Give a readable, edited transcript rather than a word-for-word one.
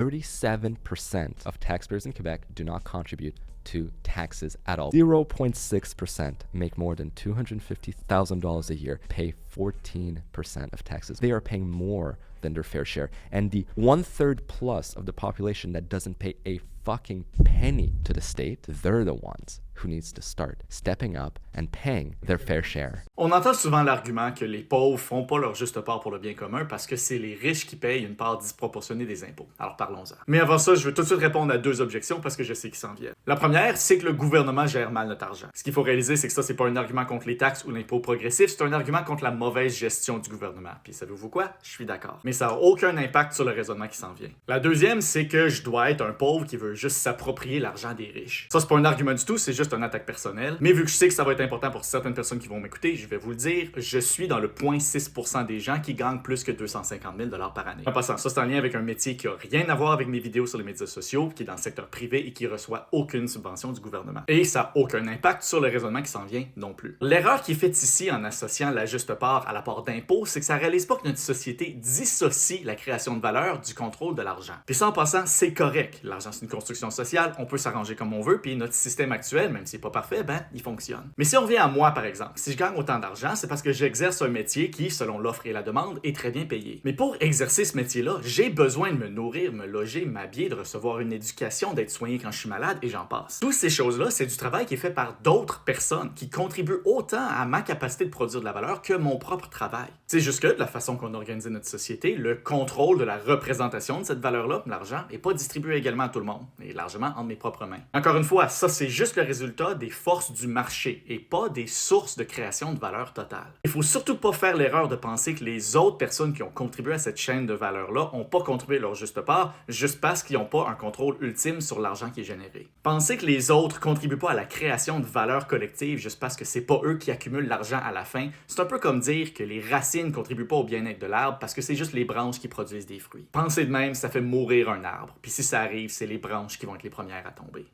37% of taxpayers in Quebec do not contribute to taxes at all. 0.6% make more than $250,000 a year, pay 14% of taxes. They are paying more than their fair share. And the 1/3 plus of the population that doesn't pay a fucking penny to the state, they're the ones who needs to start stepping up and paying their fair share. On entend souvent l'argument que les pauvres font pas leur juste part pour le bien commun parce que c'est les riches qui payent une part disproportionnée des impôts. Alors parlons-en. Mais avant ça, je veux tout de suite répondre à deux objections parce que je sais qu'ils s'en viennent. La première, c'est que le gouvernement gère mal notre argent. Ce qu'il faut réaliser, c'est que ça, c'est pas un argument contre les taxes ou l'impôt progressif, c'est un argument contre la mauvaise gestion du gouvernement. Puis savez-vous quoi? Je suis d'accord. Mais ça n'a aucun impact sur le raisonnement qui s'en vient. La deuxième, c'est que je dois être un pauvre qui veut juste s'approprier l'argent des riches. Ça, c'est pas un argument du tout, c'est juste une attaque personnelle. Mais vu que je sais que ça va être important pour certaines personnes qui vont m'écouter, je vais vous le dire, je suis dans le 0.6% des gens qui gagnent plus que 250 000 $ par année. En passant, ça c'est en lien avec un métier qui a rien à voir avec mes vidéos sur les médias sociaux, qui est dans le secteur privé et qui reçoit aucune subvention du gouvernement. Et ça n'a aucun impact sur le raisonnement qui s'en vient non plus. L'erreur qui est faite ici en associant la juste part à la part d'impôt, c'est que ça réalise pas que notre société dissocie la création de valeur du contrôle de l'argent. Puis ça en passant, c'est correct. L'argent c'est une construction sociale, on peut s'arranger comme on veut, puis notre système actuel, même s'il n'est pas parfait, il fonctionne. Mais si on revient à moi par exemple, si je gagne autant d'argent, c'est parce que j'exerce un métier qui, selon l'offre et la demande, est très bien payé. Mais pour exercer ce métier-là, j'ai besoin de me nourrir, me loger, m'habiller, de recevoir une éducation, d'être soigné quand je suis malade et j'en passe. Toutes ces choses-là, c'est du travail qui est fait par d'autres personnes qui contribuent autant à ma capacité de produire de la valeur que mon propre travail. C'est juste que, de la façon qu'on organise notre société, le contrôle de la représentation de cette valeur-là, l'argent, n'est pas distribué également à tout le monde, mais largement entre mes propres mains. Encore une fois, ça c'est juste le résultat des forces du marché et pas des sources de création de valeur totale. Il faut surtout pas faire l'erreur de penser que les autres personnes qui ont contribué à cette chaîne de valeur-là n'ont pas contribué leur juste part juste parce qu'ils n'ont pas un contrôle ultime sur l'argent qui est généré. Penser que les autres contribuent pas à la création de valeur collective juste parce que c'est pas eux qui accumulent l'argent à la fin, c'est un peu comme dire que les racines contribuent pas au bien-être de l'arbre parce que c'est juste les branches qui produisent des fruits. Penser de même, ça fait mourir un arbre. Puis si ça arrive, c'est les branches qui vont être les premières à tomber.